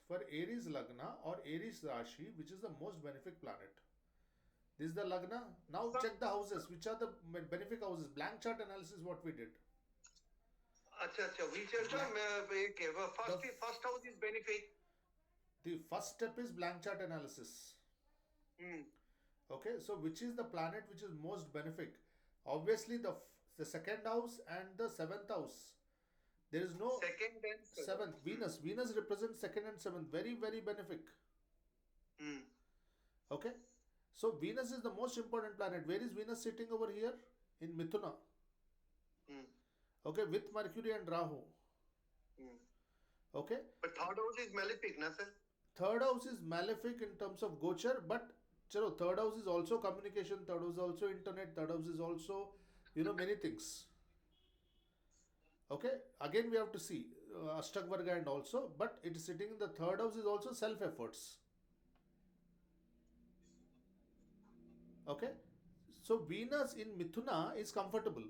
for Aries lagna or Aries Rashi, which is the most benefic planet. This is the lagna. Now Sir, check the houses. Which are the benefic houses? Blank chart analysis. What we did. अच्छा which is the The first house is benefic. the first step is blank chart analysis. Hmm. Okay, so which is the planet which is most benefic? Obviously, the second house and the seventh house. There is no Second and seventh. seventh. Venus. Venus represents second and seventh. Very, very benefic. Hmm. Okay, so Venus is the most important planet. Where is Venus sitting over here? In Mithuna. Hmm. Okay, with Mercury and Rahu. Hmm. Okay, But third house is malefic, na sir? third house is malefic in terms of Gochar, but chalo, third house is also communication, third house is also internet, third house is also, many things. Okay, again we have to see Ashtak Varga and also, but it is sitting in the third house is also self efforts. Okay, so Venus in Mithuna is comfortable.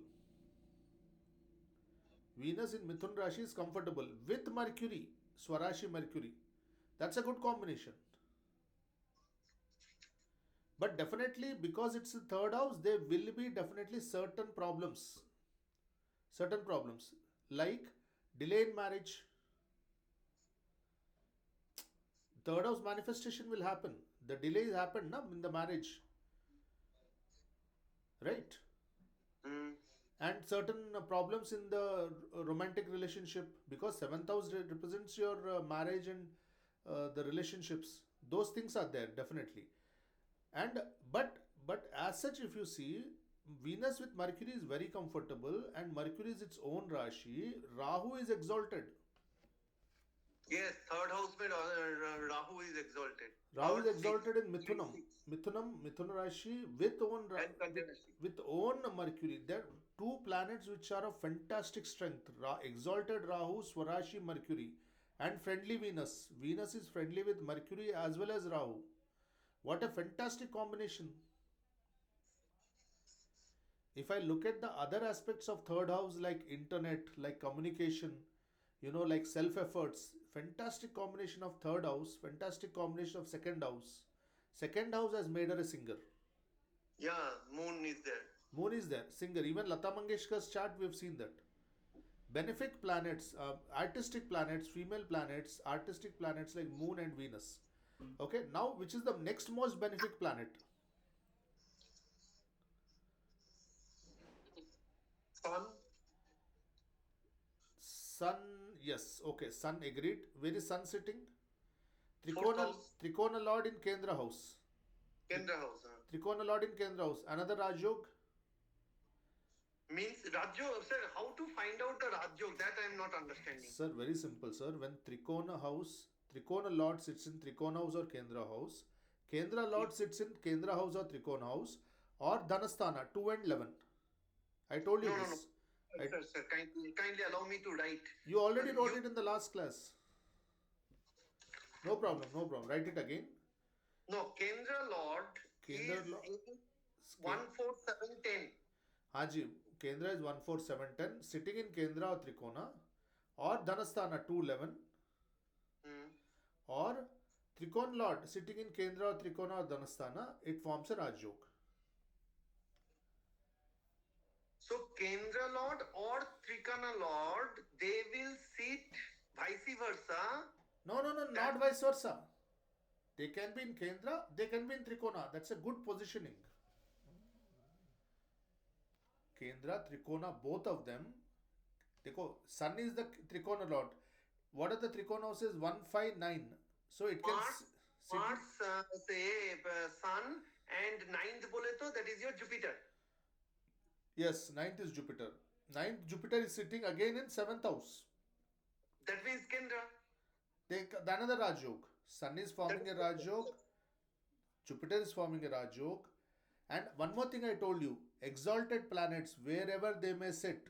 Venus in Mithun Rashi is comfortable with Mercury, Swarashi Mercury. That's a good combination. But definitely, because it's the third house, there will be definitely certain problems. Certain problems like delay in marriage. Third house manifestation will happen. The delay happened na, in the marriage, right? Hmm. And certain problems in the romantic relationship, because seventh house represents your marriage and the relationships. Those things are there definitely. And but as such, if you see, Venus with Mercury is very comfortable, and Mercury is its own Rashi. Rahu is exalted. Yes, third house mein Rahu is exalted. Rahu is Third, sixth, exalted in three, Mithunam. six, Mithuna Rashi with own and with Kanya Rashi. with own Mercury. There are two planets which are of fantastic strength. Exalted Rahu, Swarashi Mercury, and friendly Venus. Venus is friendly with Mercury as well as Rahu. What a fantastic combination! If I look at the other aspects of third house, like internet, like communication, like self efforts, fantastic combination of third house, fantastic combination of second house. Second house has made her a singer. Yeah, moon is there. Moon is there, singer. Even Lata Mangeshkar's chart, we've seen that. Benefic planets, artistic planets, female planets, artistic planets like Moon and Venus. Okay, now which is the next most benefic planet? Sun, Sun, yes, okay, Sun agreed. Where is Sun sitting? fourth house, Trikona Lord in Kendra house. Kendra house. Trikona Lord in Kendra house. Another Rajyog. Means Rajyog, sir, how to find out the Rajyog? That I am not understanding. Sir, very simple, sir. When Trikona Lord sits in Trikona house or Kendra house, Kendra Lord sits in Kendra house or Trikona house, or Dhanasthana 2 and 11. I told you No, no, no. this. I, Sir, kindly allow me to write. you already wrote You it in the last class. No problem, no problem. Write it again. No, Kendra Lord Kendra is Lord. in 14710. Haji, Kendra is 14710. Sitting in Kendra or Trikona, or Dhanasthana 211, Hmm. or Trikon Lord sitting in Kendra or Trikona or Dhanasthana, it forms a Rajyog. So Kendra Lord or Trikana Lord, they will sit vice versa. No, no, no, not vice versa. They can be in Kendra, they can be in Trikona. That's a good positioning. Kendra, Trikona, both of them. Dekho, Sun is the Trikona Lord. What are the Trikona houses? 159. So it can Mars, sit in. say Sun, and ninth bole to that is your Jupiter. Yes, ninth is Jupiter. Ninth Jupiter is sitting again in seventh house. That means Kendra. Another Rajyog. Sun is That forming is a Kendra. Rajyog. Jupiter is forming a Rajyog. And one more thing I told you, exalted planets wherever they may sit.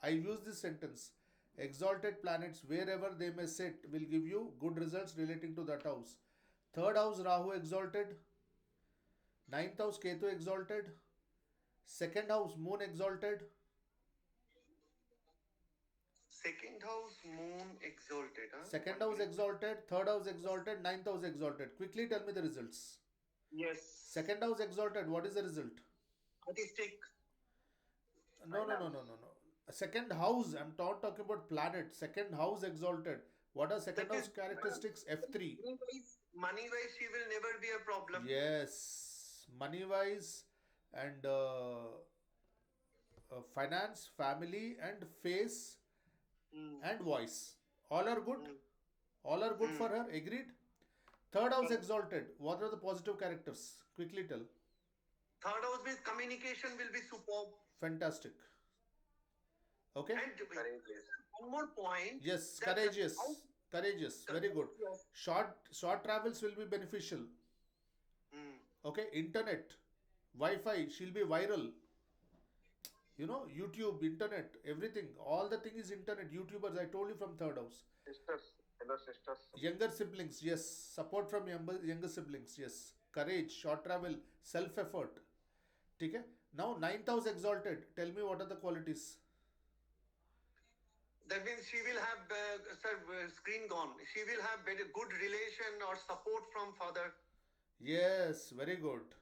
I use this sentence. Exalted planets wherever they may sit will give you good results relating to that house. Third house Rahu exalted. Ninth house Ketu exalted. Second house Moon exalted. Second house moon exalted, huh? Second One house minute. exalted, third house exalted, ninth house exalted. Quickly tell me the results. Yes. Second house exalted, what is the result? Artistic. No, no, no, no, no, no. Second house, I'm not talking about planet. Second house exalted. What are second That house is characteristics? F3. money wise, she will never be a problem. Yes. Money wise and finance, family, and face Mm. and voice. All are good. Mm. All are good Mm. for her. Agreed? Third house Correct. exalted. What are the positive characters? Quickly tell. Third house means communication will be superb. Fantastic. Okay? And one more point Yes, that courageous. Courageous. Very good. yes. Short travels will be beneficial. Mm. Okay? Internet, Wi-Fi, she'll be viral. You know, YouTube, internet, everything. All the thing is internet. YouTubers, I told you from third house. Sisters, hello sisters. Younger siblings, yes. Support from younger siblings, yes. Courage, short travel, self effort. Okay? Now, ninth house exalted. Tell me what are the qualities? That means she will have, sir, screen gone. She will have better, good relation or support from father. Yes, very good.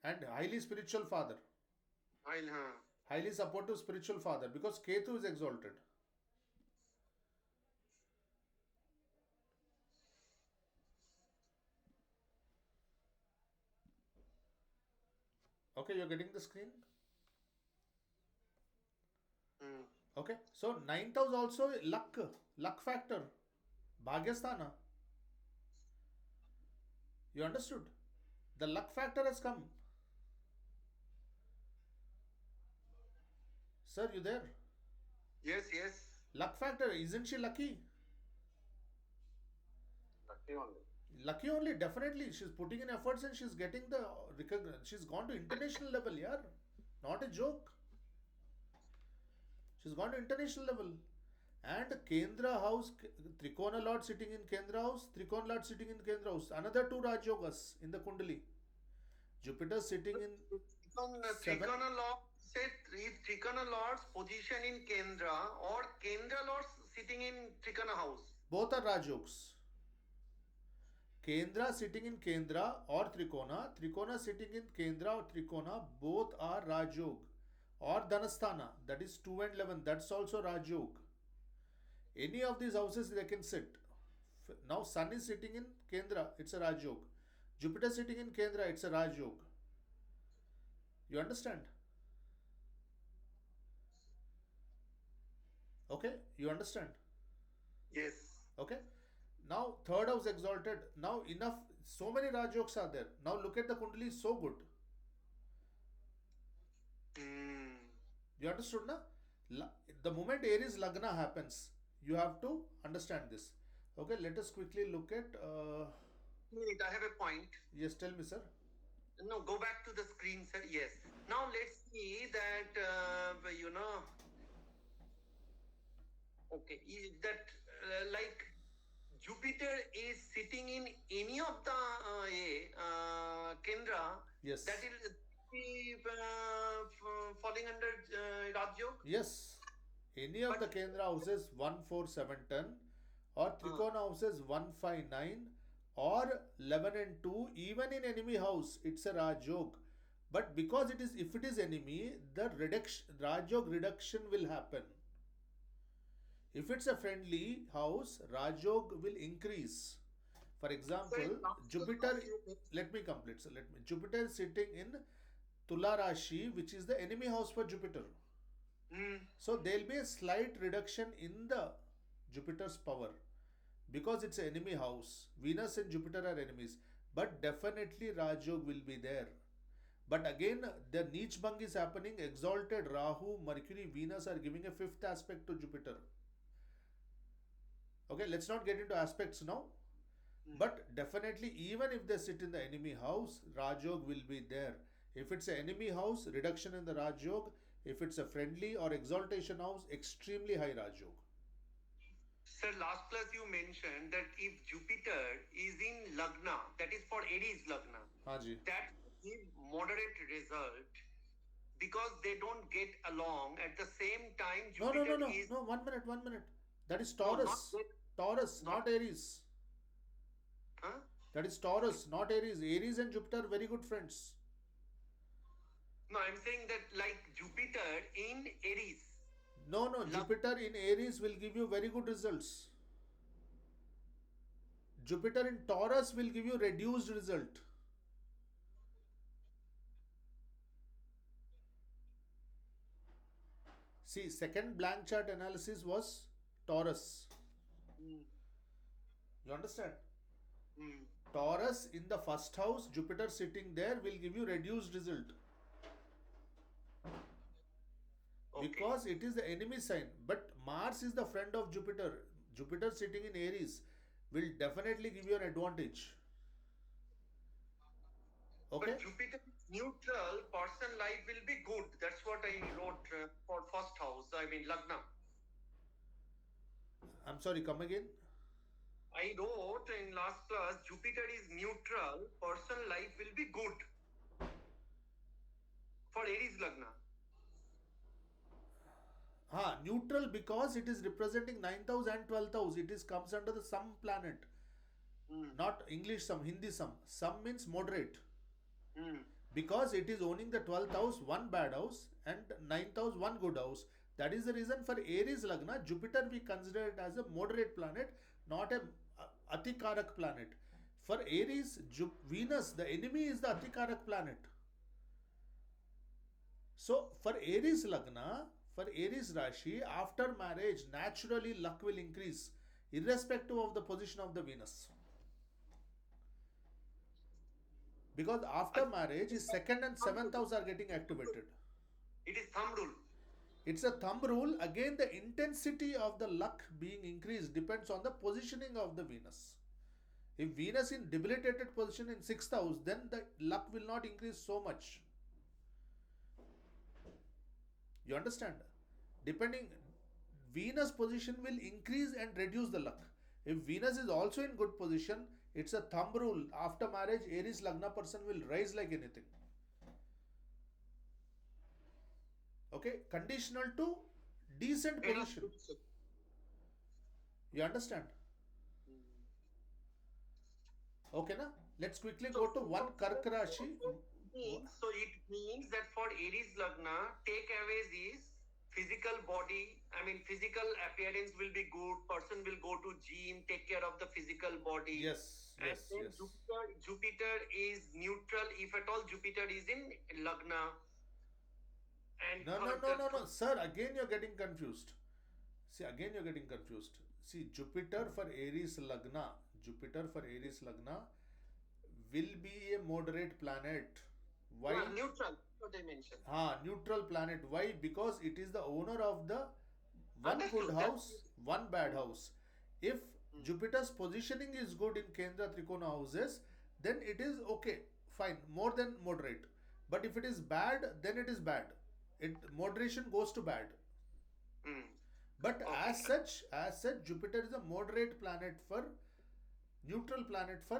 And highly spiritual father. I'll, Highly supportive spiritual father because Ketu is exalted. Okay, you're getting the screen? mm. Okay, so ninth house also luck factor, Bhagyasthana. You understood? The luck factor has come. Sir, you there? Yes, yes. Luck factor, isn't she lucky? Lucky only. Lucky only, definitely. She's putting in efforts and she's getting the recognition. She's gone to international level, yeah. Not a joke. She's gone to international level. And Kendra house, Trikona Lord sitting in Kendra house, Trikona Lord sitting in Kendra house. Another two Rajyogas in the Kundali. Jupiter sitting in seven. Trikona Lord said if Trikona Lord's position in Kendra or Kendra Lord's sitting in Trikona house. Both are Rajyogs. Kendra sitting in Kendra or Trikona, Trikona sitting in Kendra or Trikona, both are Rajyog. Or Dhanasthana, that is 2 and 11, that's also Rajyog. Any of these houses they can sit. Now Sun is sitting in Kendra, it's a Rajyog. Jupiter sitting in Kendra, it's a Rajyog. You understand? Okay, you understand? Yes. Okay. Now third house exalted. Now enough. So many Rajyogs are there. Now look at the Kundali. So good. Mm. You understood, na? The moment Aries lagna happens, you have to understand this. Okay. Let us quickly look at. Wait, I have a point. Yes. Tell me, sir. No, go back to the screen, sir. Yes. Now let's see that okay, is that like Jupiter is sitting in any of the Kendra, Yes. that will be falling under Rajyog. Yes. Any of the Kendra houses 1, 4, 7, 10 or Trikona houses 1, 5, 9 or 11 and 2, even in enemy house, it's a Rajyog. But because it is, if it is enemy, the Rajyog reduction will happen. If it's a friendly house, Rajyog will increase. For example, Jupiter, let me complete. So let me. Jupiter is sitting in Tula Rashi, which is the enemy house for Jupiter. Mm. So there will be a slight reduction in the Jupiter's power because it's an enemy house. Venus and Jupiter are enemies, but definitely Rajyog will be there. But again, the Neech Bang is happening. Exalted Rahu, Mercury, Venus are giving a fifth aspect to Jupiter. Okay, let's not get into aspects now. But definitely, even if they sit in the enemy house, Rajyog will be there. If it's an enemy house, reduction in the Rajyog. If it's a friendly or exaltation house, extremely high Rajyog. Sir, last class you mentioned that if Jupiter is in lagna, that is for Aries lagna, Haji. that give moderate result because they don't get along at the same time. No, Jupiter no, no, no, is no. 1 minute, 1 minute. That is No, not Taurus. that. Taurus, Not. not Aries. Huh? That is Taurus, not Aries. Aries and Jupiter, very good friends. No, I'm saying that like Jupiter in Aries. No, no, Love. Jupiter in Aries will give you very good results. Jupiter in Taurus will give you reduced result. See, second blank chart analysis was Taurus. Mm, You understand? mm. Taurus in the first house, Jupiter sitting there will give you reduced result Okay. because it is the enemy sign. But Mars is the friend of Jupiter. Jupiter sitting in Aries will definitely give you an advantage. Okay? But Jupiter is neutral, person life will be good. That's what I wrote for first house. I mean, lagna. I'm sorry, come again. I wrote in last class, Jupiter is neutral, person life will be good for Aries lagna. Neutral because it is representing 9th house and 12th house. It is comes under the sum planet, Mm, not English sum, Hindi sum. Sum means moderate mm. because it is owning the 12th house, one bad house, and 9th house, one good house. That is the reason for Aries Lagna, Jupiter we consider it as a moderate planet, not a Atikarak planet. For Aries, Venus, the enemy is the Atikarak planet. So for Aries Lagna, for Aries Rashi, after marriage, naturally luck will increase, irrespective of the position of the Venus. Because after marriage, his second and seventh house are getting activated. It is thumb rule. It's a thumb rule. Again, the intensity of the luck being increased depends on the positioning of the Venus. If Venus in debilitated position in sixth house, then the luck will not increase so much. You understand? Depending, Venus position will increase and reduce the luck. If Venus is also in good position, it's a thumb rule. After marriage, Aries Lagna person will rise like anything. Okay, conditional to decent position. You understand? Okay, na? Let's quickly go to one Kark Rashi. So it means that for Aries lagna, takeaways is physical body. I mean, physical appearance will be good. Person will go to gym, take care of the physical body. Yes, And yes, then yes. Jupiter is neutral if at all Jupiter is in lagna. And No, no, no, no, no. Sir, again you're getting confused. See, again you're getting confused. See, Jupiter for Aries Lagna, Jupiter for Aries Lagna will be a moderate planet. Why? Neutral, what I mentioned. Neutral planet. Why? Because it is the owner of the one Understood. good house, one bad house. If Jupiter's positioning is good in Kendra Trikona houses, then it is okay, fine, more than moderate. But if it is bad, then it is bad. It moderation goes to bad. Mm. But Okay. as such, Jupiter is a moderate planet for neutral planet for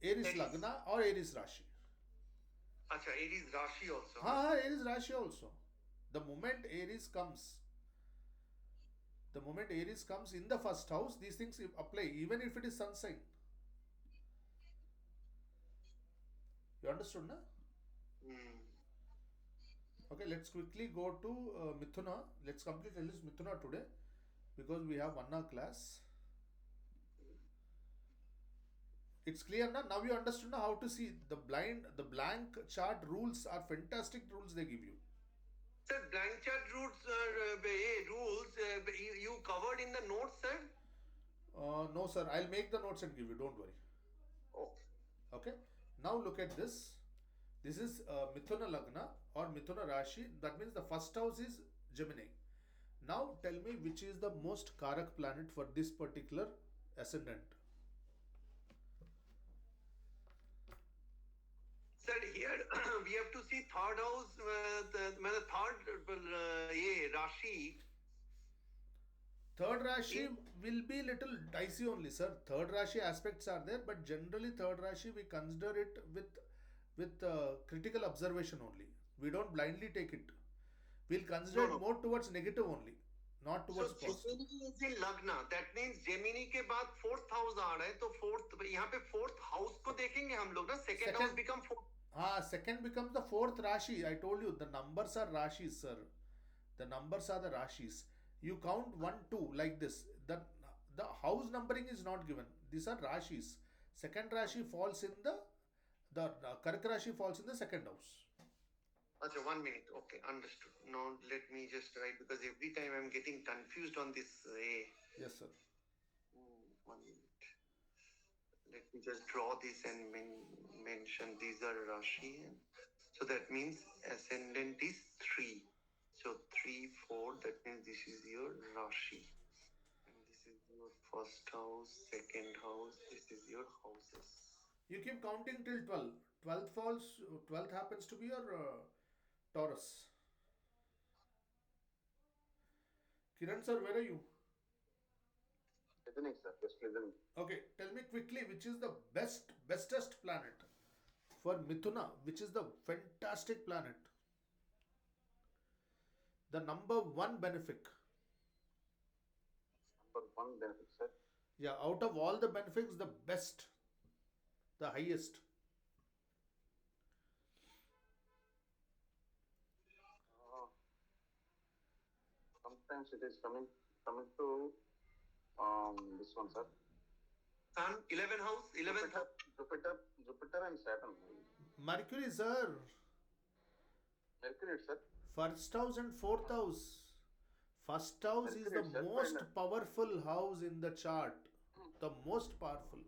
Aries Aries. Lagna or Aries Rashi. Acha, Aries Rashi also. Aries Rashi also. The moment Aries comes in the first house, these things apply, even if it is sun sign. You understood, na? Mm. Okay, let's quickly go to Mithuna. Let's complete at least Mithuna today because we have 1 hour class. It's clear now. Now you understood now how to see the blank chart rules are fantastic rules they give you. Sir, blank chart rules you covered in the notes, sir? No, sir. I'll make the notes and give you. Don't worry. Oh. Okay. Now look at this. This is Mithuna Lagna or Mithuna Rashi. That means the first house is Gemini. Now tell me which is the most Karak planet for this particular ascendant. Sir, here we have to see third house, the third Rashi. Third Rashi will be little dicey only, sir. Third Rashi aspects are there, but generally third Rashi we consider it with critical observation only. We don't blindly take it. We'll consider it more towards negative only. not So towards positive. Gemini is in lagna. That means Gemini के बाद fourth house आ रहा है, तो fourth यहाँ पे fourth house को देखेंगे हम लोग ना. Second house Second, become fourth. second becomes the fourth Rashi. I told you the numbers are Rashis, sir. The numbers are the Rashis. You count 1, 2 like this. The house numbering is not given. These are Rashis. Second Rashi falls in the Karka Rashi falls in the second house. Achha, 1 minute. Okay, understood. Now let me just write, because every time I'm getting confused on this. Yes, sir. 1 minute. Let me just draw this and mention these are Rashi. So that means ascendant is 3. So 3, 4, that means this is your Rashi. And this is your first house, second house, this is your houses. You keep counting till 12. 12th falls, 12th happens to be your Taurus. Kiran sir, where are you? Listening, sir. Just listening. Okay, tell me quickly which is the bestest planet for Mithuna, which is the fantastic planet. The number one benefic. Number one benefit, sir. Yeah, out of all the benefics, the best, the highest. Sometimes it is coming to this one, sir. Sun, 11th house, 11th house. Jupiter and Saturn. Mercury, sir. Mercury, sir. First house and fourth house. First house is the Mercury, sir. most powerful house in the chart. The most powerful.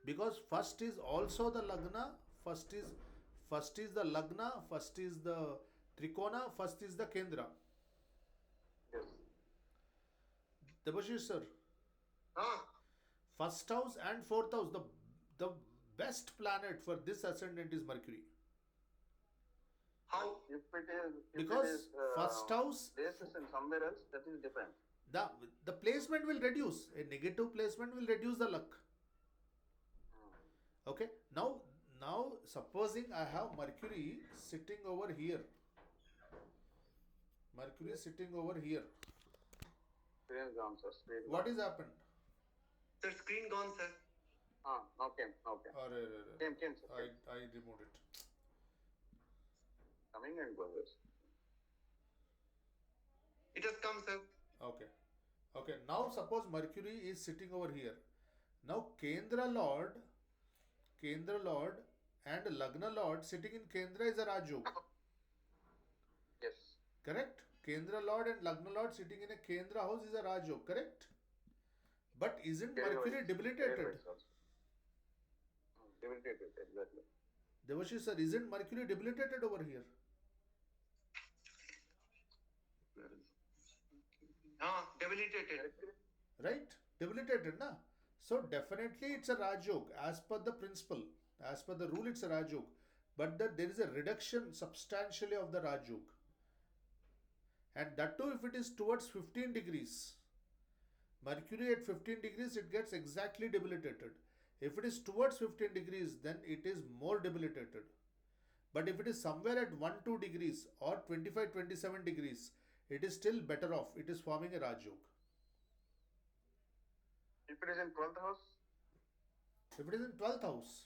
Because first is also the lagna. First is the lagna. First is the trikona. First is the kendra. Yes. Debashish sir. Ah, First house and fourth house. The best planet for this ascendant is Mercury. how? If it is Because first house, places in somewhere else, that is different. the placement will reduce. A negative placement will reduce the luck. Okay. Now supposing I have Mercury sitting over here. Mercury sitting over here. Screen gone, sir. Screen What gone. is happened? The screen gone, sir. Okay. Came, sir. I removed it. Coming and going. It has come, sir. Okay. Now suppose Mercury is sitting over here. Now Kendra Lord and Lagna Lord sitting in Kendra is a Rajyog. Yes. Correct? Kendra Lord and Lagna Lord sitting in a Kendra house is a Rajyog. Correct? But isn't Mercury debilitated? Debilitated, exactly. Devashi sir, isn't Mercury debilitated over here? Debilitated. Right? Debilitated, na? So definitely it's a Rajyog as per the principle. As per the rule, it's a Rajyog. But there is a reduction substantially of the Rajyog. And that too if it is towards 15 degrees. Mercury at 15 degrees, it gets exactly debilitated. If it is towards 15 degrees, then it is more debilitated. But if it is somewhere at 1-2 degrees or 25-27 degrees, it is still better off. It is forming a Rajyog. If it is in 12th house, If it is in 12th house,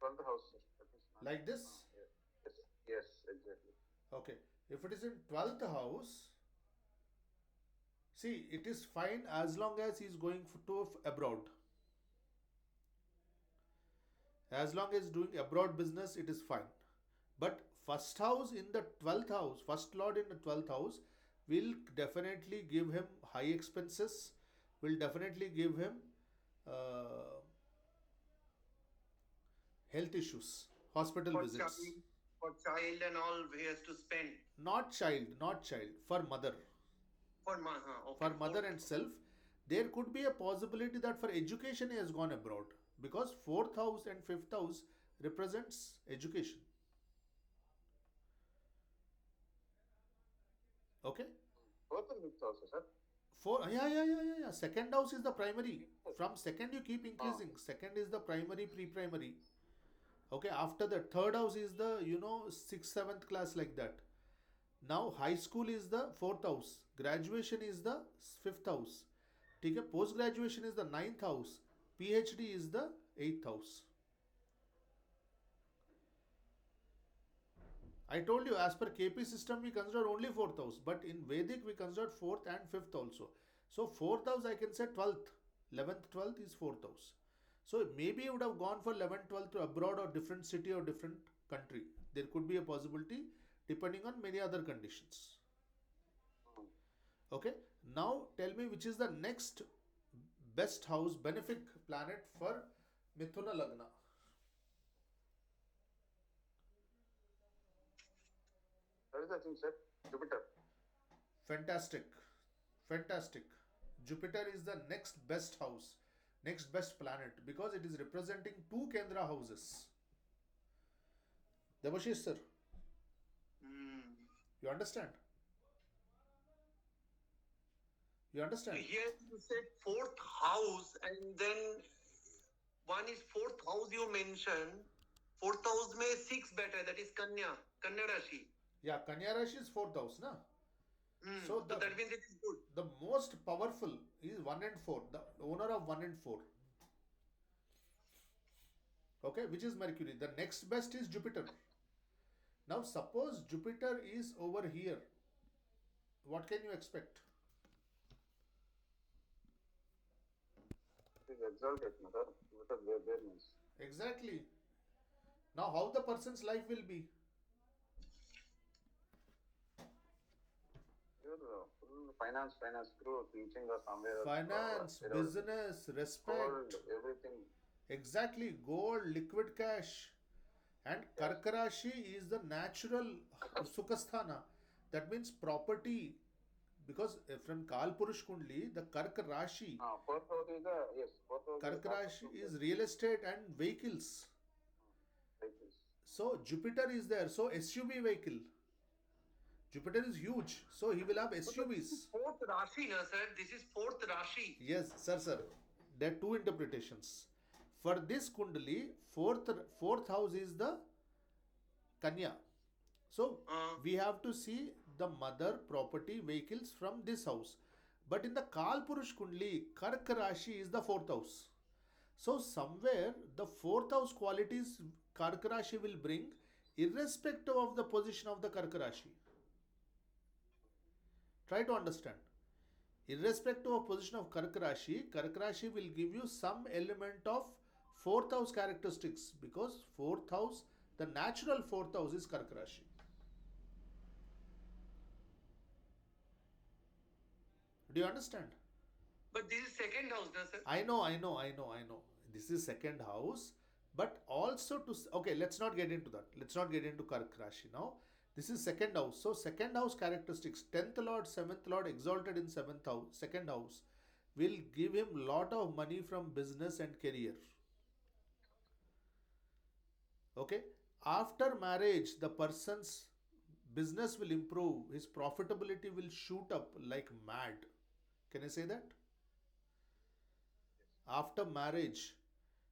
12th house, sir. That is not- like this. Yes, exactly. Okay. If it is in 12th house, see, it is fine as long as he is going to abroad. As long as doing abroad business, it is fine. But first house in the 12th house, first lord in the 12th house will definitely give him high expenses, will definitely give him health issues, hospital For visits. child and all, he has to spend. Not child, for mother. Okay. For mother and self, there could be a possibility that for education he has gone abroad, because 4th house and 5th house represents education. Okay. Both and 5th house, sir. Yeah. Second house is the primary. From second you keep increasing. Second is the primary, pre-primary. Okay, after that, third house is the, sixth, seventh class, like that. Now, high school is the fourth house. Graduation is the fifth house. ठीक है, post graduation is the ninth house. PhD is the eighth house. I told you, as per KP system, we consider only fourth house, but in Vedic, we consider fourth and fifth also. So, fourth house, I can say 12th. 11th, 12th is fourth house. So, maybe you would have gone for 11th, 12th to abroad or different city or different country. There could be a possibility depending on many other conditions. Okay, now tell me which is the next best house, benefic planet for Mithuna Lagna. That is the thing, sir. Jupiter. Fantastic. Fantastic. Jupiter is the next best house, next best planet, because it is representing two Kendra houses. Devashish sir, you understand? You understand? Here you said fourth house, and then one is fourth house you mentioned. Fourth house may six better, that is Kanya Rashi. Yeah, Kanya Rashi is fourth house, na? So that means it is good. The most powerful is 1 and 4, the owner of 1 and 4. Okay, which is Mercury. The next best is Jupiter. Now, suppose Jupiter is over here. What can you expect? It is exalted, sir. Jupiter there means. Exactly. Now, how the person's life will be? Full finance growth, reaching or somewhere. Finance, business, respect. Gold, everything. Exactly. Gold, liquid cash. And Karka Rashi is the natural Sukhasthana. That means property. Because from Kal Purush Kundli, the Karka Rashi. Fourth house is the, yes. Fourth house Karka Rashi is real estate and vehicles. Vehicles. So Jupiter is there. So SUV vehicle. Jupiter is huge. So he will have SUVs. Fourth Rashi, na sir. This is fourth Rashi. Yes, sir. There are two interpretations. For this Kundali, fourth house is the Kanya. So we have to see the mother, property, vehicles from this house. But in the Kal Purush Kundali, Karka Rashi is the fourth house. So somewhere the fourth house qualities Karka Rashi will bring, irrespective of the position of the Karka Rashi. Try to understand. Irrespective of position of Karka Rashi will give you some element of fourth house characteristics, because fourth house, the natural fourth house is Karka Rashi. Do you understand? But this is second house, na sir? I know. This is second house, but also okay, let's not get into that. Let's not get into Karka Rashi now. This is second house. So second house characteristics, 10th Lord, 7th Lord exalted in 7th house, second house, will give him lot of money from business and career. Okay. After marriage, the person's business will improve. His profitability will shoot up like mad. Can I say that? After marriage,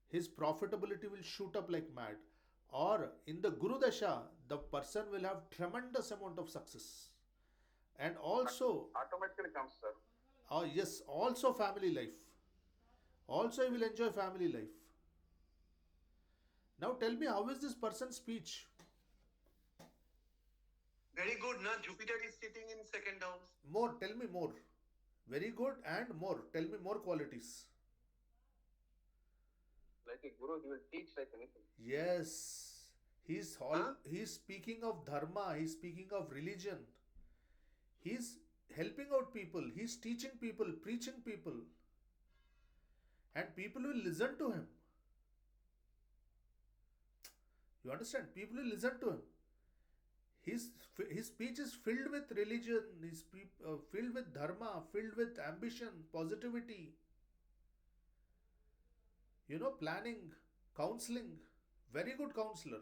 his profitability will shoot up like mad. Or in the Guru Dasha, the person will have tremendous amount of success. And also, automatically comes, sir. Yes, also family life. Also, he will enjoy family life. Now tell me, how is this person's speech? Very good, na? Jupiter is sitting in second house. More, tell me more. Very good and more. Tell me more qualities. Like a guru, he will teach like anything. Yes. He's speaking of dharma. He's speaking of religion. He's helping out people. He's teaching people, preaching people. And people will listen to him. You understand? People will listen to him. His speech is filled with religion, filled with dharma, filled with ambition, positivity. Planning, counseling. Very good counselor.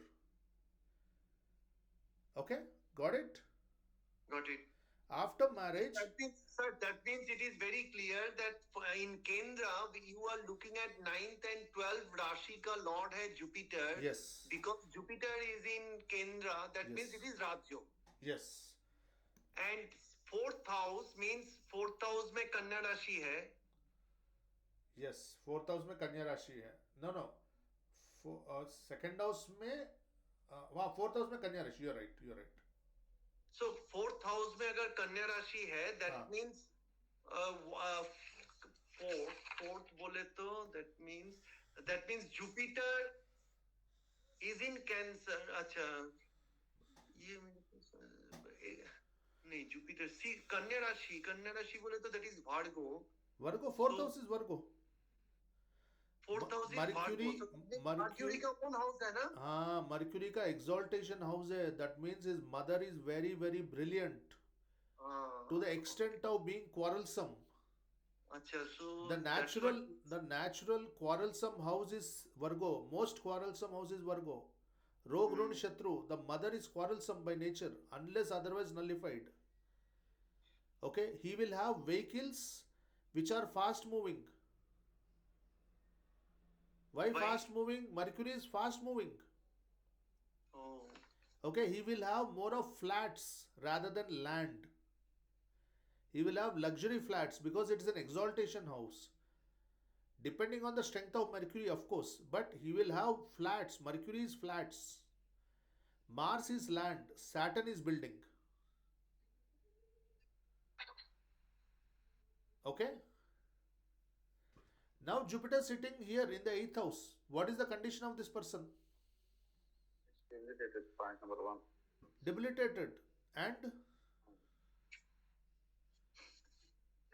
Okay? Got it? Got it. After marriage... That means Sir, that means it is very clear that in Kendra, you are looking at 9th and 12th Rashi ka Lord hai Jupiter. Yes. Because Jupiter is in Kendra, that Yes. means it is Rajyog. Yes. And 4th house means 4th house में कन्या राशि है. Yes. 4th house में कन्या राशि है. No. Second house में वहाँ 4th हाउस में कन्या राशि. You're right. So 4th house में अगर कन्या राशि है, that हाँ. means fourth बोले तो that means Jupiter is in Cancer. अच्छा, ये नहीं Jupiter. See, कन्या राशि बोले तो that is Virgo. Virgo. 4th house is Virgo. 4th house is Mercury. Mercury का कौन house है ना? हाँ, मर्क्यूरी का exaltation house है. That means his mother is very very brilliant to the extent of being quarrelsome. अच्छा, so The natural quarrelsome house is Virgo. Most quarrelsome house is Virgo. Rog Run Shatru. The mother is quarrelsome by nature unless otherwise nullified. Okay, he will have vehicles which are fast moving. Why fast moving? Mercury is fast moving. Oh. Okay, he will have more of flats rather than land. He will have luxury flats because it is an exaltation house. Depending on the strength of Mercury, of course, but he will have flats. Mercury is flats. Mars is land. Saturn is building. Okay? Now Jupiter sitting here in the 8th house. What is the condition of this person? Debilitated, point number 1. Debilitated. And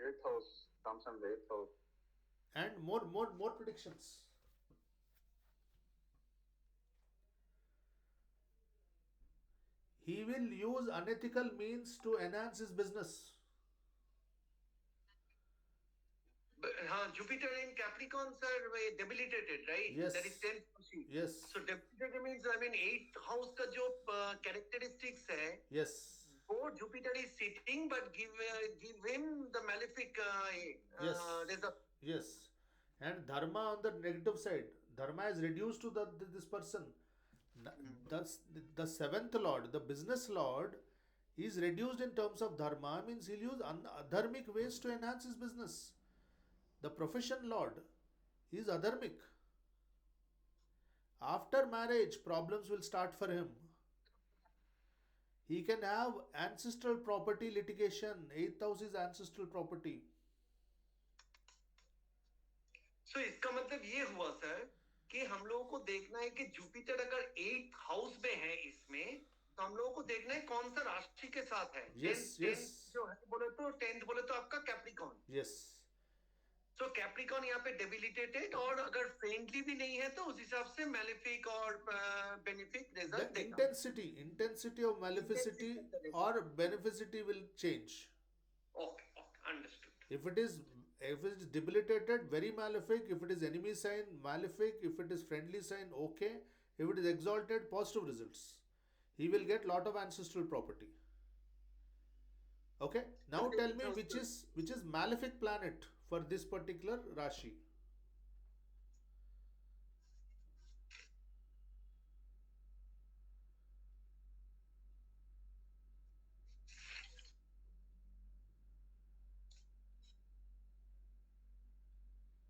8th house comes in the 8th house. and more predictions. He will use unethical means to enhance his business. हाँ, Jupiter in Capricorn, sir, debilitated, right? Yes. That is 10th house. Yes. So debilitated means, 8th house का जो characteristics है, Yes. वो Jupiter is sitting, but give him the malefic Yes. result. Yes. And dharma on the negative side. Dharma is reduced to this person. Thus, the 7th lord, the business lord, is reduced in terms of dharma, means he'll use adharmic ways to enhance his business. The profession lord is adharmic. After marriage, problems will start for him. He can have ancestral property litigation. 8th house is ancestral property. So इसका मतलब ये हुआ sir कि हम लोगों को देखना है कि जुपिटर अगर 8th हाउस में है इसमें, तो हम लोगों को देखना है कौन सा राशि के साथ है. Yes, yes. जो है बोले तो 10th बोले तो आपका कैप्रिकॉन. Yes. So कैप्रिकॉन यहाँ पे डेबिलिटेटेड, और अगर फ्रेंडली भी नहीं है तो उस हिसाब से मैलेफिक और बेनिफिक रिजल्ट The देगा. intensity of maleficity or beneficity will change. Okay, understood. If it is debilitated, very malefic. If it is enemy sign, malefic. If it is friendly sign, okay. If it is exalted, positive results. He will get lot of ancestral property. Okay. Now tell me which is malefic planet for this particular Rashi.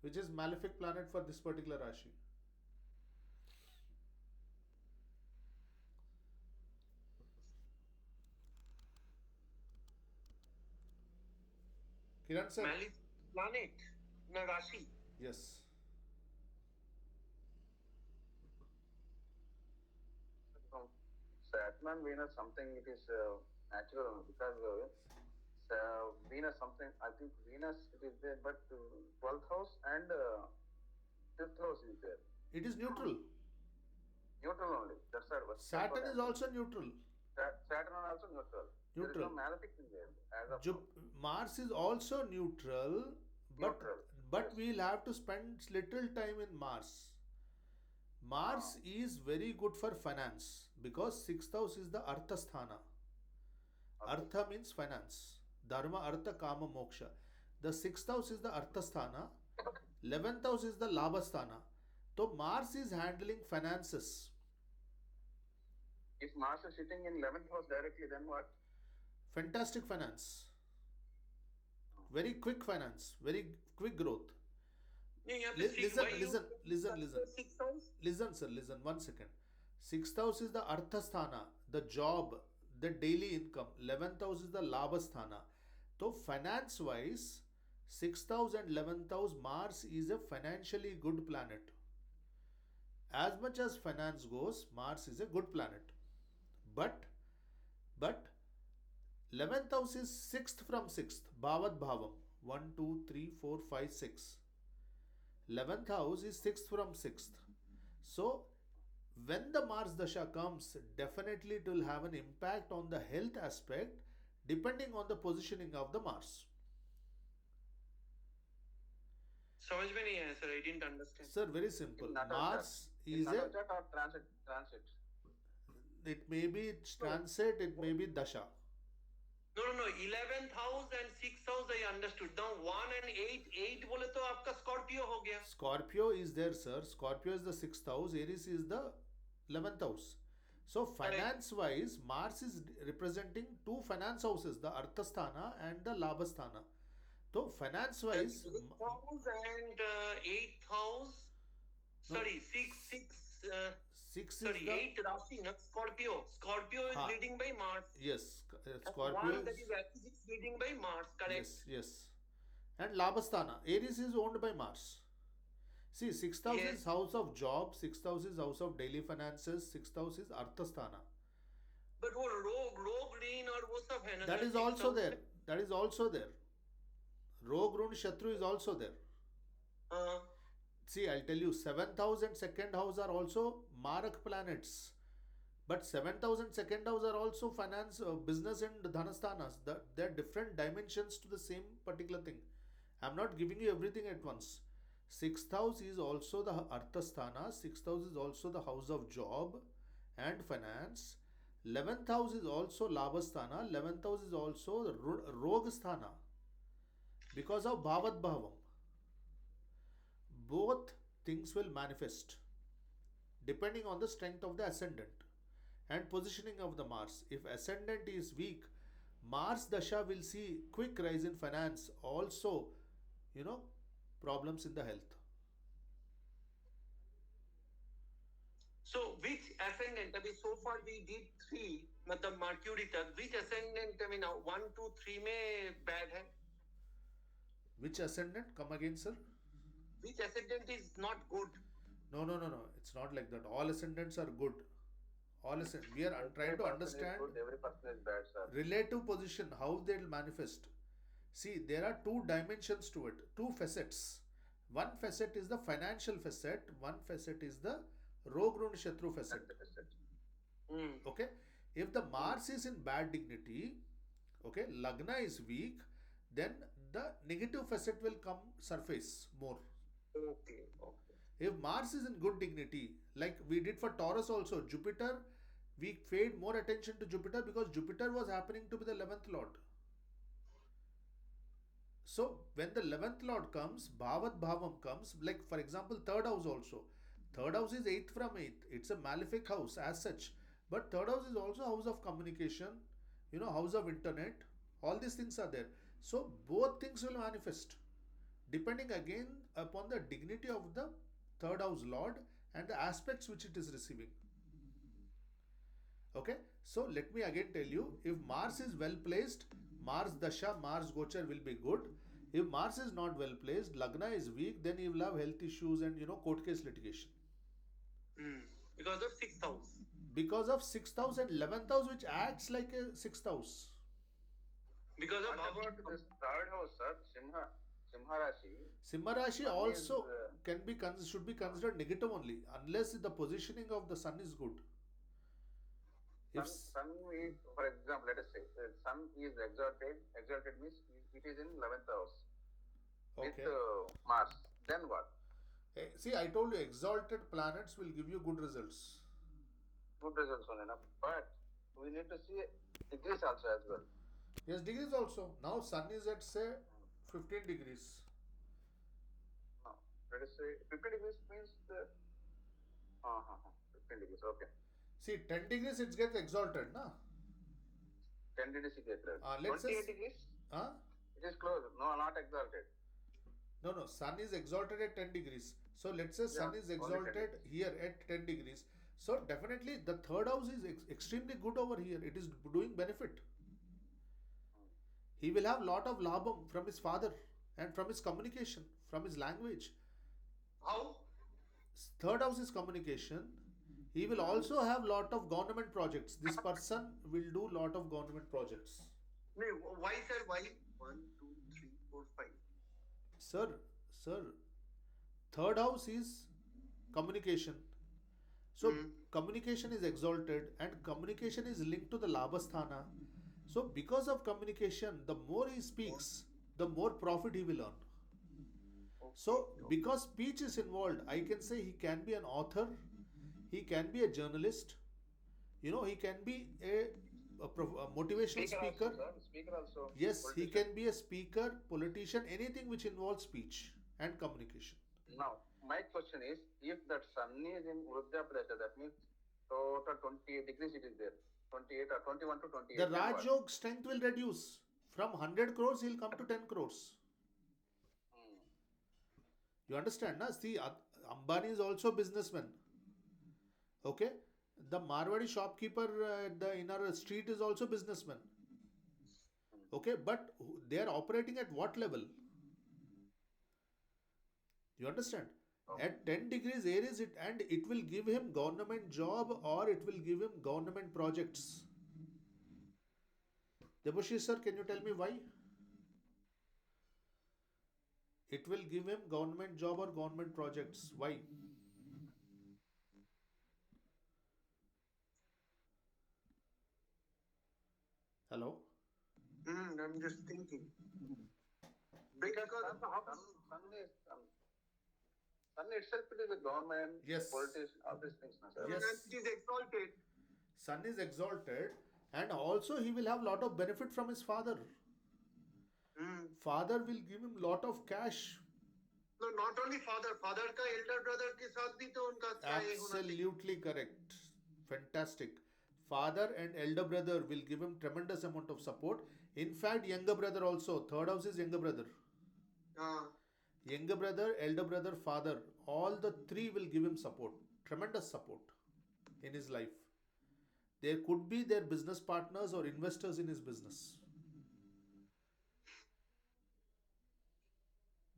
Which is malefic planet for this particular Rashi? Kiran sir? Malefic planet, na Rashi. Yes. Saturn and Venus, something it is natural because Venus something, I think Venus it is there, but 12th house and 5th house is there. It is neutral. Neutral only. That's what. Saturn is also neutral. Saturn is also neutral. There is no malefic in there as of now. Mars is also neutral, but we'll have to spend little time in Mars. Mars is very good for finance because 6th house is the Artha Sthana. Artha means finance. Dharma, Artha, Kama, Moksha. The sixth house is the Arthasthana, 11th house is the Labhasthana. So Mars is handling finances. If Mars is sitting in 11th house directly, then what? Fantastic finance. Very quick finance. Very quick growth. Listen, sir, listen, 1 second. Sixth house is the Arthasthana, the job, the daily income. 11th house is the Labhasthana. So, finance wise, 6th house and 11th house, Mars is a financially good planet. As much as finance goes, Mars is a good planet. But 11th house is 6th from 6th, Bhavat Bhavam. 1, 2, 3, 4, 5, 6. 11th house is 6th from 6th. So, when the Mars Dasha comes, definitely it will have an impact on the health aspect depending on the positioning of the Mars. समझ में नहीं आया sir, I didn't understand. Sir, very simple. Mars is a... or transit? It may be transit, it may be Dasha. No. 11th house and 6th house I understood. Now 1 and 8 बोले तो आपका Scorpio हो गया. Scorpio is there, sir. Scorpio is the 6th house. Aries is the 11th house. So finance wise, Mars is representing two finance houses, the Arthasthana and the Labhasthana. So finance wise, 6th house and 8th house. No. Sorry, 6. 6 is Sorry, the... 8 Rashi, not Scorpio. Scorpio is leading by Mars. Yes, And Scorpio one is... that is Aries is leading by Mars, correct? Yes. And Labhasthana, Aries is owned by Mars. See, 6th house Yes. is house of job, 6th house is house of daily finances, 6th house is Arthasthana. But वो रोग ऋण और वो सब है ना That sir, is 6th also house there. में? That is also there. Rog, Run, Shatru is also there. हाँ. See, I'll tell you, 7th house and 2nd house are also Marak planets. But 7th house and 2nd house are also finance, business and dhanasthanas. They are different dimensions to the same particular thing. I'm not giving you everything at once. 6th house is also the Arthasthana. 6th house is also the house of job and finance. 11th house is also Labhasthana. 11th house is also the Rogasthana. Because of Bhavat Bhavam. Both things will manifest depending on the strength of the ascendant and positioning of the Mars. If ascendant is weak, Mars Dasha will see quick rise in finance, also, problems in the health. So which ascendant? I mean, so far we did 3, मतलब Mercury तक. Which ascendant? I mean, 1, 2, 3 में bad है? Which ascendant? Come again, sir. Which ascendant is not good? No. It's not like that. All ascendants are good. We are trying to understand Every person is bad, sir. relative position, how they will manifest. See, there are two dimensions to it, two facets. One facet is the financial facet, one facet is the Rogrun Shatru facet. Okay? If the Mars is in bad dignity, okay, lagna is weak, then the negative facet will come surface more. Okay. If Mars is in good dignity, like we did for Taurus also, Jupiter, we paid more attention to Jupiter because Jupiter was happening to be the 11th Lord. So, when the 11th Lord comes, Bhavat Bhavam comes, like for example, 3rd house also. 3rd house is 8th from 8th. It's a malefic house as such. But 3rd house is also house of communication, house of internet. All these things are there. So, both things will manifest depending again upon the dignity of the 3rd house Lord and the aspects which it is receiving. Okay, so let me again tell you, if Mars is well placed, Mars Dasha, Mars Gochar will be good. If Mars is not well placed, Lagna is weak, then you will have health issues and court case litigation. Because of 6th house. Because of 6th house and 11th house, which acts like a 6th house. Because of What about this 3rd house, sir? Simha Rashi. Simha Rashi also should be considered negative only, unless the positioning of the Sun is good. If Sun is, for example, let us say, Sun is exalted. Exalted means it is in 11th house with Mars. Then what? See, I told you, exalted planets will give you good results. Good results only enough. But we need to see degrees also as well. Yes, degrees also. Now sun is at say 15 degrees. No, let us say 50 degrees means 15 degrees. Okay, See, 10 degrees it gets exalted, na? 10 degrees you get there. Let's say, 28 degrees, huh? it is close. No, not exalted. No, no, sun is exalted at 10 degrees. So let's say Yeah, sun is only 10 exalted degrees. here at 10 degrees. So definitely the third house is extremely good over here. It is doing benefit. Hmm. He will have lot of labham from his father and from his communication, from his language. How? Third house is communication. He will Hmm. also have lot of government projects. This person will do lot of government projects. No, why, sir? Why? 1, 2, 3, 4, 5. Sir, sir, third house is communication. So Hmm. communication is exalted and communication is linked to the labasthana. So because of communication, the more he speaks, the more profit he will earn. Okay, So okay. because speech is involved, I can say he can be an author, he can be a journalist, he can be a motivational Speaker also, speaker. sir. Speaker also. Yes, he Politician. can be a speaker, politician, anything which involves speech and communication. Now, my question is, if that sun is in Vruddha Pradesha, that means total 28 degrees it is there. 28 or 21 to The 28, then Raj what? Yog strength will reduce. From 100 crores, he'll come to 10 crores. Hmm. You understand, na? See, Ambani is also businessman. Okay? The Marwadi shopkeeper at the inner street is also businessman. Hmm. Okay? But they are operating at what level? You understand? Okay. At 10 degrees air is it, and it will give him government job or it will give him government projects. Debashish sir, can you tell me why? It will give him government job or government projects. Why? Hello? I'm just thinking. Because Because sun, of the house. sun itself it is a government, Yes. politics, all these things, no, sir. Yes. And it is exalted. Son is exalted and also he will have lot of benefit from his father. Hmm. Father will give him lot of cash. No, not only father. Father का elder brother के साथ भी तो उनका अच्छा ये होना चाहिए. Absolutely correct. Fantastic. Father and elder brother will give him tremendous amount of support. In fact, younger brother also. Third house is younger brother. हाँ. Younger brother, elder brother, father. All the three will give him support. Tremendous support in his life. There could be their business partners or investors in his business.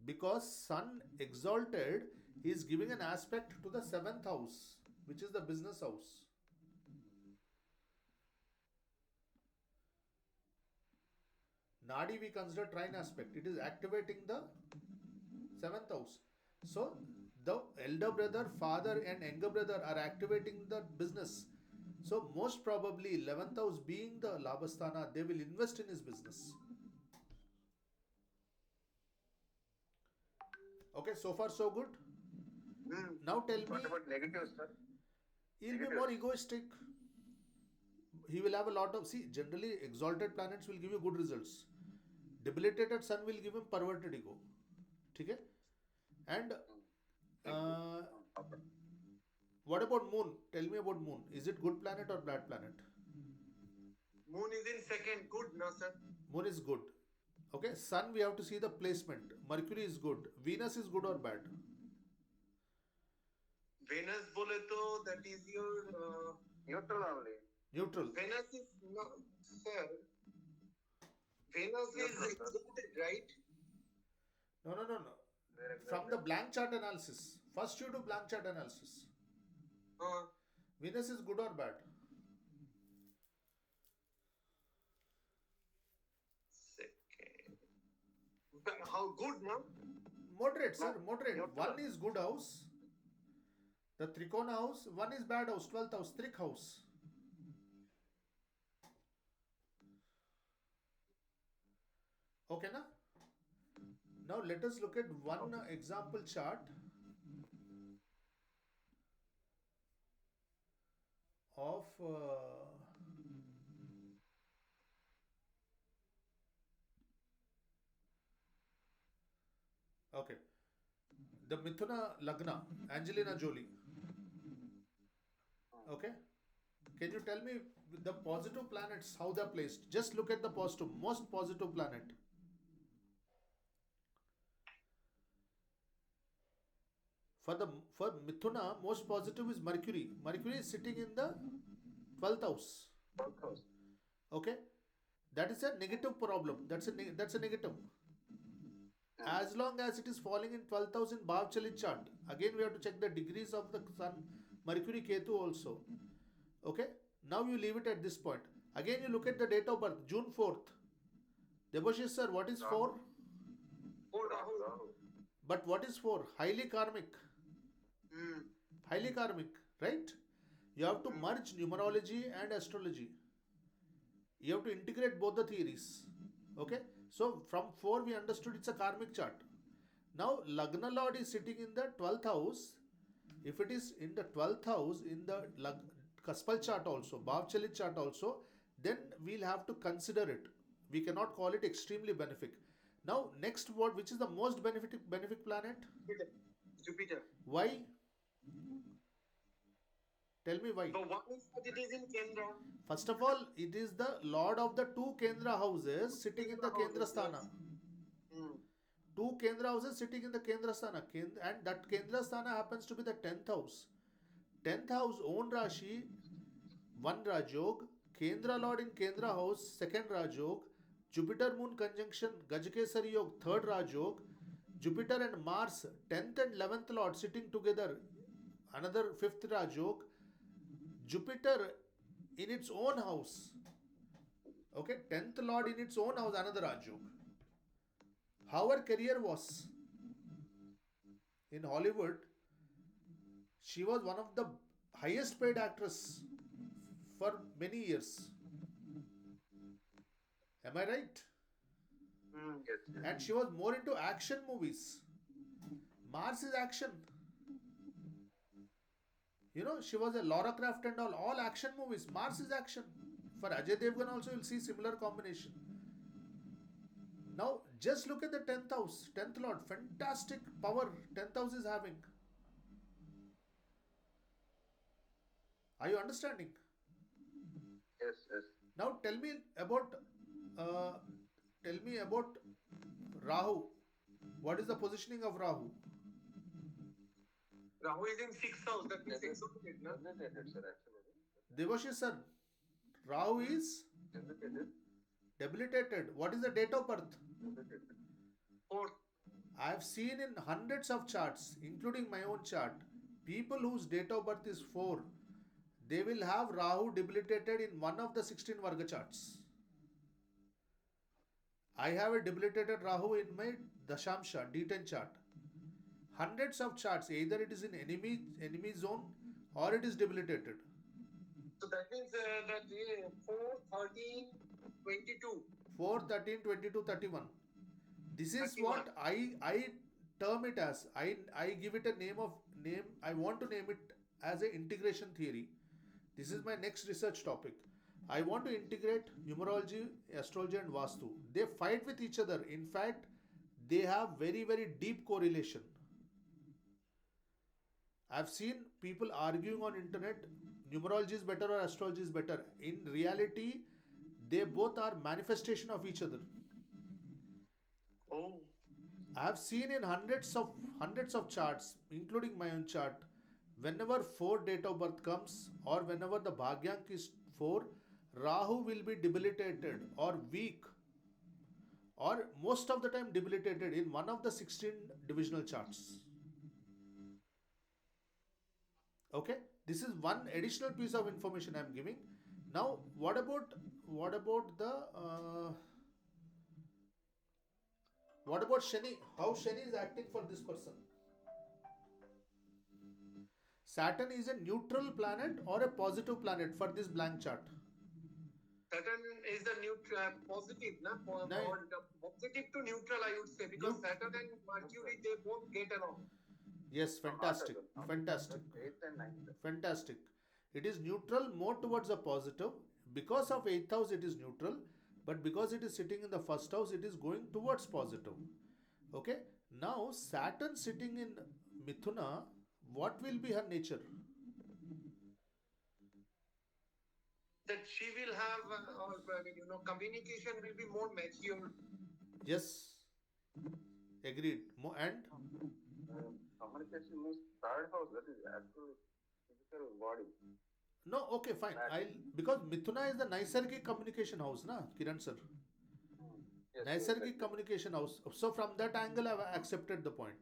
Because sun exalted, he is giving an aspect to the seventh house, which is the business house. Nadi we consider trine aspect. It is activating the seventh house. So the elder brother, father, and younger brother are activating the business. So most probably 11th house being the Labasthana, they will invest in his business. Okay, so far so good. Hmm. Now tell me, What about negatives, sir? he'll be Negatives. more egoistic. He will have a lot of, see, generally exalted planets will give you good results. Debilitated sun will give him perverted ego. Okay? And uh, Okay. what about moon? Tell me about moon. Is it good planet or bad planet? Moon is in second. Good, no, sir. Moon is good. Okay, sun we have to see the placement. Mercury is good. Venus is good or bad? Venus बोले तो that is your Neutral only. Neutral. Venus is no, sir. Venus is Neutral, sir. exalted, right? No, no, no, no. They're From the exalted. blank chart analysis. First you do blank chart analysis. Uh, Venus is good or bad? second. But how good, no? Moderate, sir. No, Moderate. neutral. One is good house. The Trikona house. One is bad house. 12th house. Trik house. Okay, na? Now let us look at one example chart of Okay. The Mithuna Lagna, Angelina Jolie. Okay. Can you tell me the positive planets how they're placed? Just look at the positive, most positive planet. For the for Mithuna, most positive is Mercury. Mercury is sitting in the 12th house. 12,000. Okay, that is a negative problem. That's a negative. As long as it is falling in 12,000 Bhavchali chart. Again, we have to check the degrees of the Sun, Mercury, Ketu also. Okay, now you leave it at this point. Again, you look at the date of birth, June 4th. Debashish sir, what is 4? 4 Rahu. Rahu. But what is 4? Highly karmic. Hmm. Highly karmic, right? You have to merge numerology and astrology. You have to integrate both the theories. Okay, so from 4 we understood it's a karmic chart. Now lagna lord is sitting in the 12th house. If it is in the 12th house in the Kaspal chart also, Bhavchali chart also, then we'll have to consider it. We cannot call it extremely benefic. Now next, what, which is the most benefic planet? Jupiter. Why? Tell me why. So one is that it is in Kendra. First of all, it is the lord of the two Kendra houses sitting in the Kendra Sthana. Hmm. Two Kendra houses sitting in the Kendra Sthana. And that Kendra Sthana happens to be the 10th house. 10th house, own Rashi, 1 Rajyog. Kendra Lord in Kendra house, 2nd Rajyog. Jupiter Moon conjunction, Gajakesari Yog, 3rd Rajyog. Jupiter and Mars, 10th and 11th Lord sitting together, another 5th Rajyog. Jupiter in its own house. Okay, 10th Lord in its own house, another Rajyog. How her career was in Hollywood, she was one of the highest paid actress for many years. Am I right? Yes. And she was more into action movies. Mars is action. You know, she was a Laura Croft and all action movies. Mars is action. For Ajay Devgan also, you'll see similar combination. Now, just look at the 10th house, 10th Lord. Fantastic power 10th house is having. Are you understanding? Yes. Now, tell me about Rahu. What is the positioning of Rahu? Rahu is in 6th house. That means exalted, no? Debilitated, sir, actually. Devashish sir, Rahu is Debilitated. debilitated. What is the date of birth? Debilitated. 4th. I have seen in hundreds of charts, including my own chart, people whose date of birth is 4, they will have Rahu debilitated in one of the 16 Varga charts. I have a debilitated Rahu in my Dashamsha D10 chart. Hundreds of charts, either it is in enemy zone or it is debilitated. So that means that 4, 13, 22. 4, 13, 22, 31. This is 31. what I term it as. I give it a name. I want to name it as a integration theory. This is my next research topic. I want to integrate numerology, astrology and Vastu. They fight with each other. In fact, they have very, very deep correlation. I've seen people arguing on internet, numerology is better or astrology is better. In reality, they both are manifestation of each other. Oh. I have seen in hundreds of charts, including my own chart, whenever 4 date of birth comes or whenever the Bhagyank is 4, Rahu will be debilitated or weak or most of the time debilitated in one of the 16 divisional charts. Okay, this is one additional piece of information I am giving. Now, what about Shani? How Shani is acting for this person? Saturn is a neutral planet or a positive planet for this blank chart? Saturn is the positive, na? Positive to neutral, I would say, because Saturn and Mercury, they both get along. Yes, fantastic. Fantastic. 8th and 9th. Fantastic. It is neutral more towards a positive. Because of 8th house, it is neutral. But because it is sitting in the first house, it is going towards positive. Okay. Now, Saturn sitting in Mithuna, what will be her nature? That she will have, communication will be more mature. Yes, agreed. And Communication means third house. That is actual physical body. no, okay, fine. That. I'll because Mithuna is the Naisargic communication house, na, Kiran sir. Yes. Naisargic Exactly. communication house. So from that angle, I've accepted the point.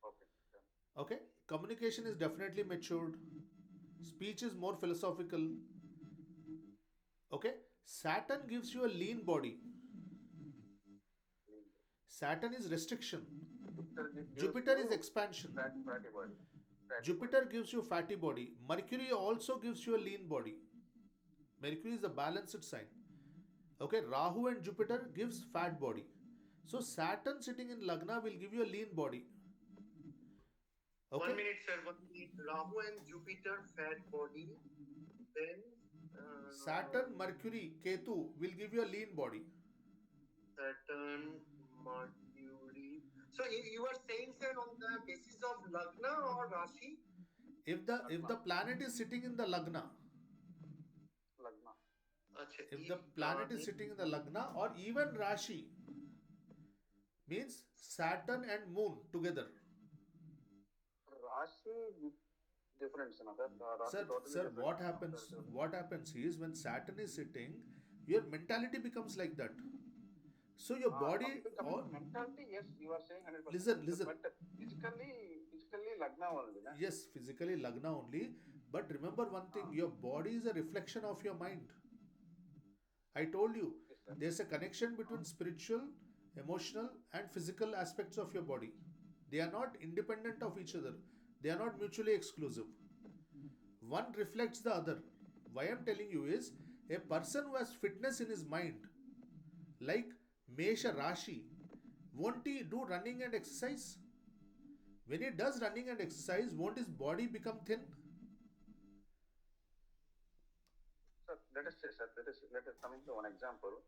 Okay. Okay, communication is definitely matured. Speech is more philosophical. Okay, Saturn gives you a lean body. Saturn is restriction. Jupiter is expansion. Fatty body. Jupiter gives you fatty body. Mercury also gives you a lean body. Mercury is a balanced sign. Okay, Rahu and Jupiter gives fat body. So Saturn sitting in lagna will give you a lean body. Okay. 1 minute, sir. 1 minute. Rahu and Jupiter, fat body. Then Saturn, Mercury, Ketu will give you a lean body. Saturn, Mercury. So you are saying, sir, on the basis of lagna or Rashi? If the planet is sitting in the lagna, if the planet is sitting in the lagna or even Rashi, means Saturn and Moon together. Rashi different, Sir, totally what happens? What happens is when Saturn is sitting, your mentality becomes like that. So your body or mentality, yes, you are saying 100%. Listen. But physically lagna only. Na? Yes, physically lagna only. But remember one thing: your body is a reflection of your mind. I told you, Yes, there's a connection between spiritual, emotional, and physical aspects of your body. They are not independent of each other. They are not mutually exclusive. One reflects the other. Why I'm telling you is a person who has fitness in his mind, like Mesha Rashi, won't he do running and exercise? When he does running and exercise, won't his body become thin? Sir, let us come into one example.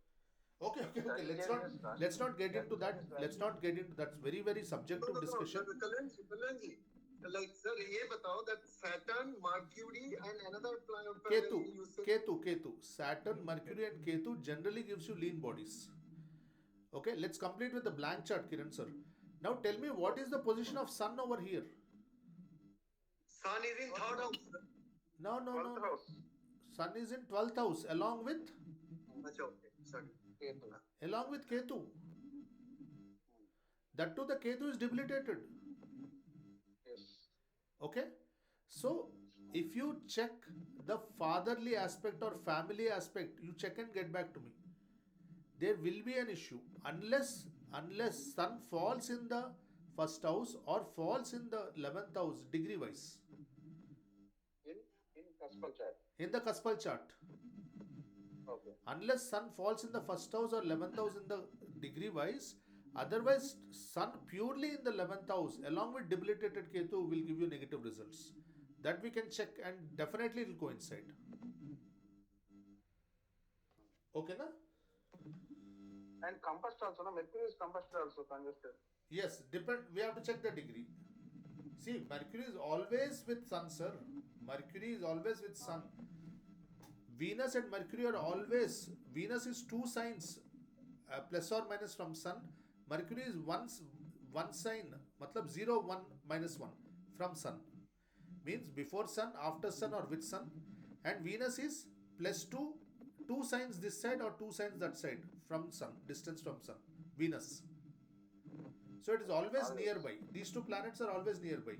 Okay. Let's not get into that. Let's not get into that. Very, very subjective discussion. Kalanji, like, sir, ये बताओ that Saturn, Mercury, and another planet. Ketu. Saturn, Mercury, and Ketu generally gives you lean bodies. Okay, let's complete with the blank chart, Kiran sir. Now tell me, what is the position of Sun over here? Sun is in third house. No. House. Sun is in 12th house along with Okay, sorry. Ketu. That too, the Ketu is debilitated. Yes. Okay, so if you check the fatherly aspect or family aspect, you check and get back to me. There will be an issue unless Sun falls in the first house or falls in the 11th house degree wise. In Kaspal chart. In the Kaspal chart. Okay. Unless Sun falls in the first house or 11th house in the degree wise, otherwise Sun purely in the 11th house along with debilitated Ketu will give you negative results. That we can check and definitely it will coincide. Okay, na? And combust also, no? Mercury is combusted also, congested. Yes, we have to check the degree. See, Mercury is always with Sun, sir. Mercury is always with Sun. Venus and Mercury are always. Venus is two signs, plus or minus from Sun. Mercury is one sign, matlab 0, 1, -1 from Sun. Means before Sun, after Sun, or with Sun. And Venus is +2, two signs this side or two signs that side from Sun, distance from Sun. Venus. So it is always nearby. These two planets are always nearby.